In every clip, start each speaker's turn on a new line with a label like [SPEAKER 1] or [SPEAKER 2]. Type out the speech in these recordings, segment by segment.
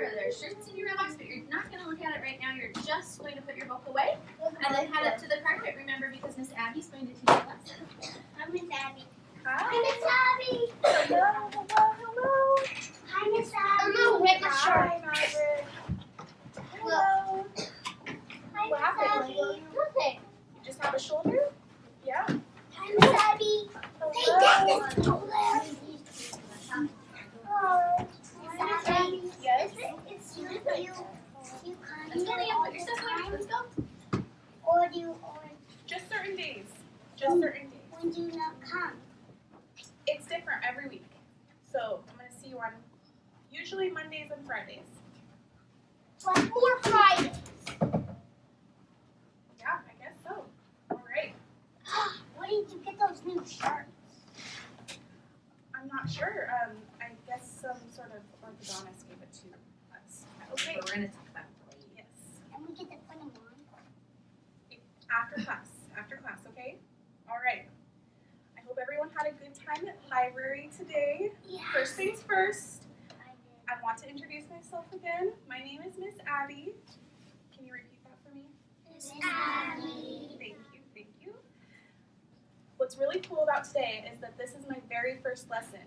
[SPEAKER 1] remember, there's shirts in your mailbox, but you're not going to look at it right now. You're just going to put your book away and then head up to the carpet. Remember, because Miss Abby's going to teach a lesson.
[SPEAKER 2] I'm Miss Abby.
[SPEAKER 1] Hi.
[SPEAKER 2] Hi, Miss Abby.
[SPEAKER 1] Hello, hello, hello.
[SPEAKER 2] Hi, Miss Abby. I'm going to rip my shirt.
[SPEAKER 1] Margaret. Hello.
[SPEAKER 2] Hi,
[SPEAKER 1] What
[SPEAKER 2] Miss
[SPEAKER 1] happened?
[SPEAKER 2] Abby. Nothing.
[SPEAKER 1] You just have a shoulder? Yeah.
[SPEAKER 2] Hi, Miss Abby.
[SPEAKER 1] Hello.
[SPEAKER 2] Take this shoulder. Oh, Miss Abby.
[SPEAKER 1] Yes?
[SPEAKER 2] It's you. You
[SPEAKER 1] Let's go, Liam. Put your stuff away. Let's go.
[SPEAKER 2] Or do you,
[SPEAKER 1] Just certain days. Just certain days.
[SPEAKER 2] when do you not come?
[SPEAKER 1] It's different every week. So I'm going to see you on usually Mondays and Fridays.
[SPEAKER 2] But more Fridays.
[SPEAKER 1] Yeah, I guess so. All right.
[SPEAKER 2] Where did you get those new shirts?
[SPEAKER 1] I'm not sure. I guess some sort of orthodontist gave it to us. Okay.
[SPEAKER 3] But we're going to talk about it later.
[SPEAKER 1] Yes.
[SPEAKER 2] And we get to put them on.
[SPEAKER 1] After class. After class, okay? All right. I hope everyone had a good time at library today.
[SPEAKER 2] Yeah.
[SPEAKER 1] First things first,
[SPEAKER 2] I did.
[SPEAKER 1] I want to introduce myself again. My name is Miss Abby. Can you repeat that for me?
[SPEAKER 2] Miss Abby.
[SPEAKER 1] Thank you, thank you. What's really cool about today is that this is my very first lesson.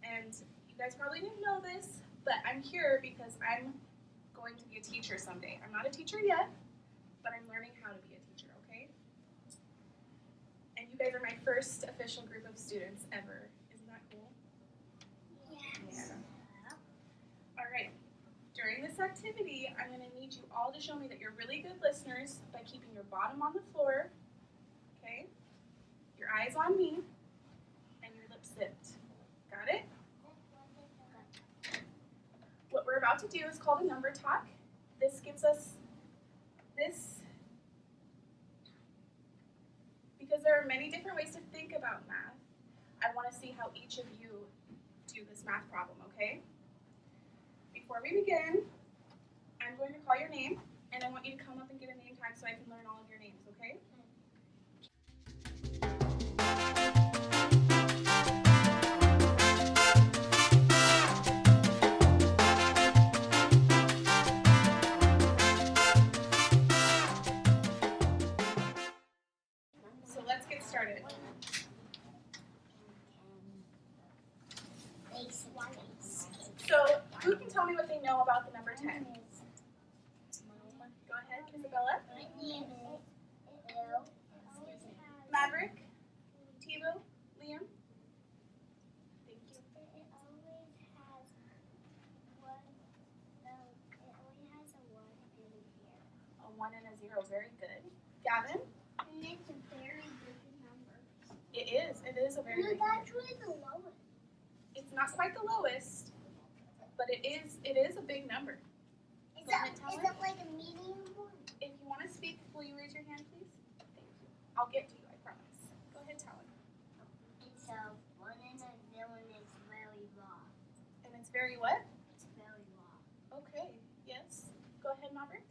[SPEAKER 1] And you guys probably didn't know this, but I'm here because I'm going to be a teacher someday. I'm not a teacher yet, but I'm learning how to be a teacher, okay? And you guys are my first official group of students ever. Isn't that cool?
[SPEAKER 2] Yes.
[SPEAKER 1] Yeah. All right. During this activity, I'm going to need you all to show me that you're really good listeners by keeping your bottom on the floor, okay? Your eyes on me, and your lips zipped. Got it? What we're about to do is called a number talk. This gives us this, because there are many different ways to think about math. I want to see how each of you do this math problem, okay? Before we begin, I'm going to call your name, and I want you to come up and get a name tag so I can learn all of your names, okay? So let's get started. So who can tell me what they know about the number 10? Go ahead, Isabella. Maverick. Tebow. Liam. Thank you. A 1 and a 0. Very good. Gavin.
[SPEAKER 2] It's a very big number.
[SPEAKER 1] It is. It is a very big
[SPEAKER 2] It's
[SPEAKER 1] number.
[SPEAKER 2] actually the lowest.
[SPEAKER 1] It's not quite the lowest, but it is a big number.
[SPEAKER 2] Is
[SPEAKER 1] Go ahead,
[SPEAKER 2] it
[SPEAKER 1] tell her.
[SPEAKER 2] like a medium one?
[SPEAKER 1] If you want to speak, will you raise your hand, please? Thank you. I'll get to you, I promise. Go ahead, tell her.
[SPEAKER 2] It's a 1 and a 0 and it's very long.
[SPEAKER 1] And it's very what?
[SPEAKER 2] It's very long.
[SPEAKER 1] Okay. Yes. Go ahead, Maverick.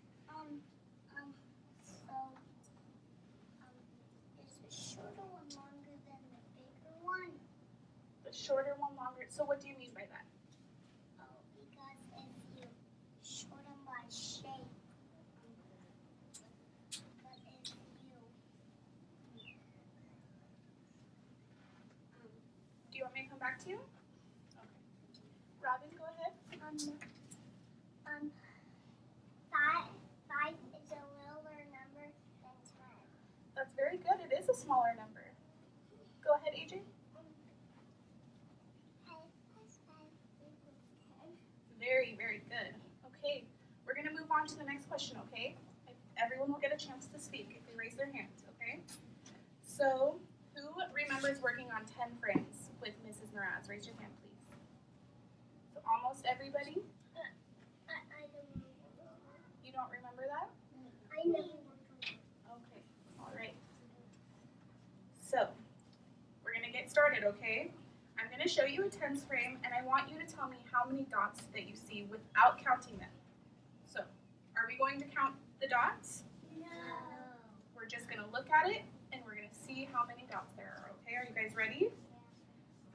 [SPEAKER 2] Is the shorter one longer than the bigger one?
[SPEAKER 1] The shorter one longer. So what do you mean by that?
[SPEAKER 2] Oh, because if you shorten by shape, but if you,
[SPEAKER 1] Do you want me to come back to you? Okay. Robin, go ahead.
[SPEAKER 2] five is a littler number than 10.
[SPEAKER 1] That's very good. It is a smaller number. Go ahead, AJ. Very, very good. Okay, we're going to move on to the next question, okay? Everyone will get a chance to speak if they raise their hands, okay? So, who remembers working on 10 frames with Mrs. Mraz? Raise your hand, please. So, almost everybody?
[SPEAKER 2] I don't remember.
[SPEAKER 1] You don't remember that?
[SPEAKER 2] I know.
[SPEAKER 1] Okay, all right. So, we're going to get started, okay? I'm going to show you a tens frame, and I want you to tell me how many dots that you see without counting them. So, are we going to count the dots?
[SPEAKER 2] No.
[SPEAKER 1] We're just going to look at it, and we're going to see how many dots there are, okay? Are you guys ready?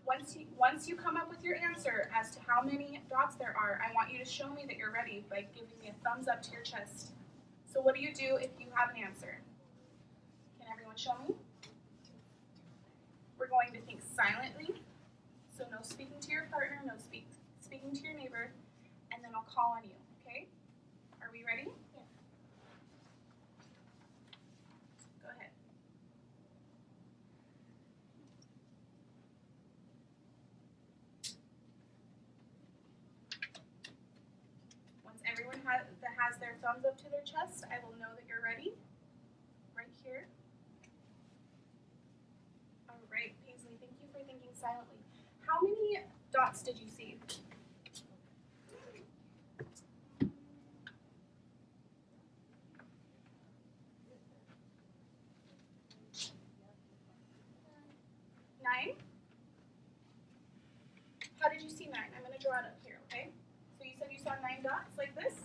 [SPEAKER 1] Once you come up with your answer as to how many dots there are, I want you to show me that you're ready by giving me a thumbs up to your chest. So what do you do if you have an answer? Can everyone show me? We're going to think silently. So no speaking to your partner, no speaking to your neighbor, and then I'll call on you, okay? Are we ready?
[SPEAKER 2] Yeah.
[SPEAKER 1] Go ahead. Once everyone that has their thumbs up to their chest, I will know that you're ready. Right here. All right, Paisley, thank you for thinking silently. How many dots did you see? Nine? How did you see 9? I'm going to draw it up here, okay? So you said you saw 9 dots like this?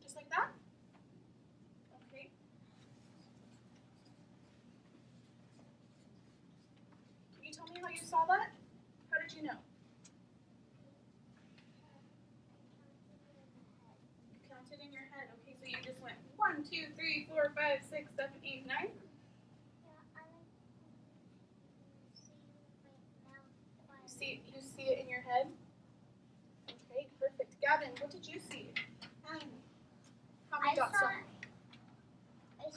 [SPEAKER 1] Just like that? Okay. Can you tell me how you saw that? How did you know? You counted in your head. Okay, so you just went 1, 2, 3, 4, 5, 6, 7, 8, 9. You see it in your head? Okay, perfect. Gavin, what did you see? How many dots?
[SPEAKER 2] I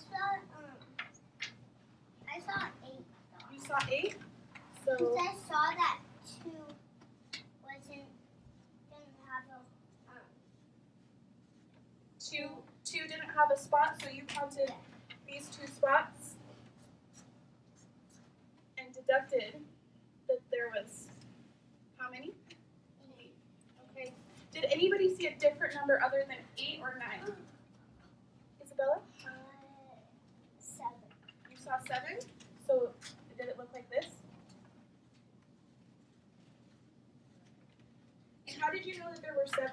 [SPEAKER 2] saw 8 dots.
[SPEAKER 1] You saw 8? So
[SPEAKER 2] Because I saw that 2 didn't have a
[SPEAKER 1] 2 didn't have a spot, so you counted these 2 spots and deducted that there was how many? 8. Okay. Did anybody see a different number other than 8 or 9? Isabella?
[SPEAKER 2] 7.
[SPEAKER 1] You saw 7? So did it look like this? And how did you know that there were 7?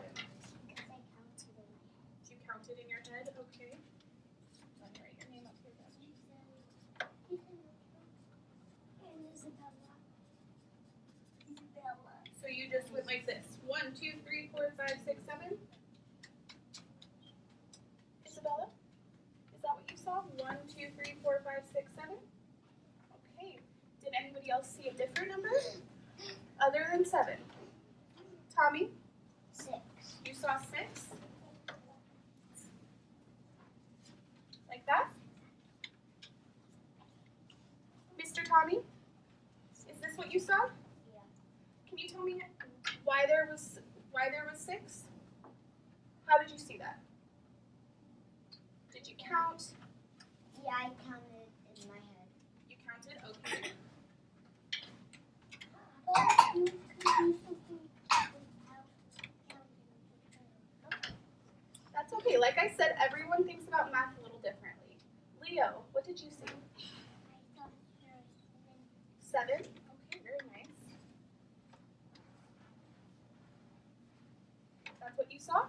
[SPEAKER 2] Because I counted in my head.
[SPEAKER 1] You counted in your head? Okay. Let me write your name up here, Gavin.
[SPEAKER 2] Isabella.
[SPEAKER 1] So you just went like this. 1, 2, 3, 4, 5, 6, 7. Isabella? Is that what you saw? 1, 2, 3, 4, 5, 6, 7? Okay. Did anybody else see a different number? Other than 7? Tommy?
[SPEAKER 2] 6.
[SPEAKER 1] You saw 6? Like that? Mr. Tommy? Is this what you saw?
[SPEAKER 2] Yeah.
[SPEAKER 1] Can you tell me why there was 6? How did you see that? Did you count?
[SPEAKER 2] Yeah, I counted in my head.
[SPEAKER 1] You counted? Okay. That's okay. Like I said, everyone thinks about math a little differently. Leo, what did you see? 7? Okay, very nice. That's what you saw?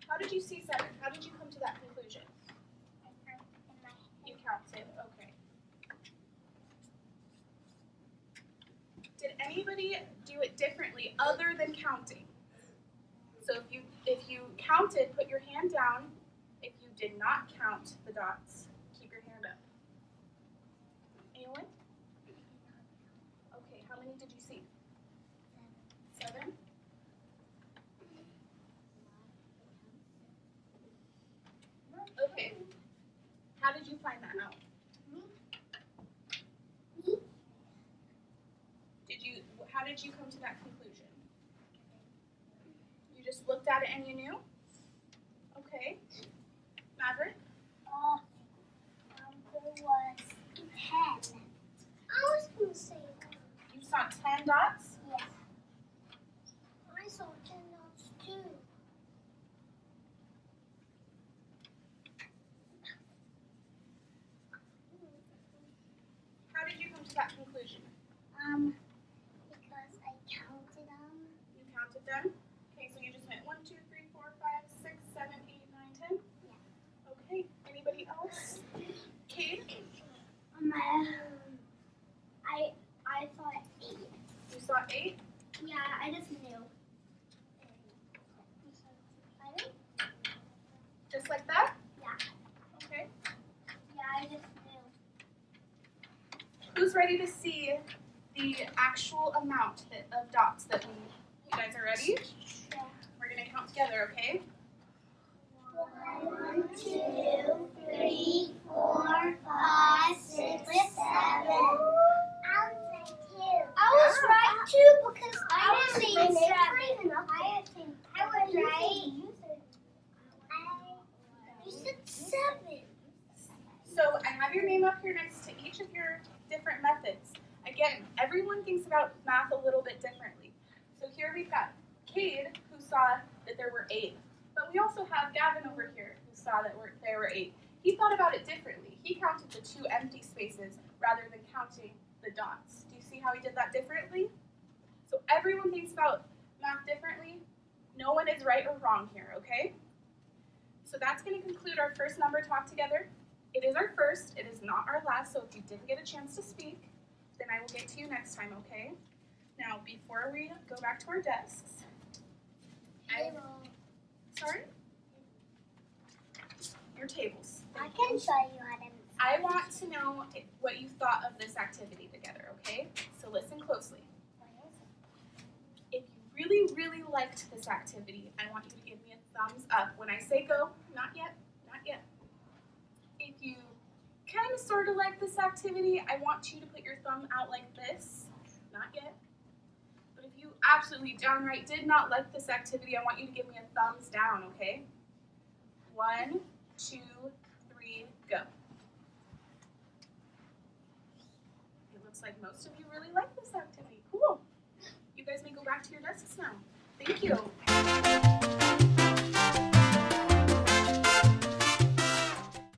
[SPEAKER 1] How did you see 7? How did you come to that conclusion? You counted, okay. Did anybody do it differently other than counting? So if you counted, put your hand down. If you did not count the dots, keep your hand up. Anyone? Okay, how many did you see? 7? Okay. How did you find that out? How did you come to that conclusion? You just looked at it and you knew? Okay. Maverick?
[SPEAKER 2] There was 10. I was going to say that.
[SPEAKER 1] You saw 10 dots?
[SPEAKER 2] Yeah. I saw 10 dots too.
[SPEAKER 1] How did you come to that conclusion?
[SPEAKER 2] Because I counted them.
[SPEAKER 1] You counted them? Okay, so you just went 1, 2, 3, 4, 5, 6, 7, 8, 9, 10?
[SPEAKER 2] Yeah.
[SPEAKER 1] Okay. Anybody else?
[SPEAKER 2] I saw 8.
[SPEAKER 1] You saw 8?
[SPEAKER 2] Yeah, I just knew.
[SPEAKER 1] Just like that?
[SPEAKER 2] Yeah.
[SPEAKER 1] Okay.
[SPEAKER 2] Yeah, I just knew.
[SPEAKER 1] Who's ready to see the actual amount of dots that we, you guys are ready?
[SPEAKER 2] Yeah.
[SPEAKER 1] We're going to count together, okay?
[SPEAKER 2] 1, 2, 3, 4, 5, 6, 7. I was right too because I was saying 7. I was right. You said 7.
[SPEAKER 1] So I have your name up here next to each of your different methods. Again, everyone thinks about math a little bit differently. So here we've got Cade, who saw that there were 8. But we also have Gavin over here, who saw that there were 8. He thought about it differently. He counted the 2 empty spaces rather than counting the dots. Do you see how he did that differently? So everyone thinks about math differently. No one is right or wrong here, okay? So that's going to conclude our first number talk together. It is our first, it is not our last, so if you didn't get a chance to speak, then I will get to you next time, okay? Now, before we go back to our desks, sorry? Your tables.
[SPEAKER 2] I can show you how to.
[SPEAKER 1] I want to know what you thought of this activity together, okay? So listen closely. If you really, really liked this activity, I want you to give me a thumbs up. When I say go, not yet, not yet. If you kind of sort of like this activity, I want you to put your thumb out like this, not yet. But if you absolutely downright did not like this activity, I want you to give me a thumbs down, okay? 1, 2, 3, go. It looks like most of you really like this activity. Cool. You guys may go back to your desks now. Thank you.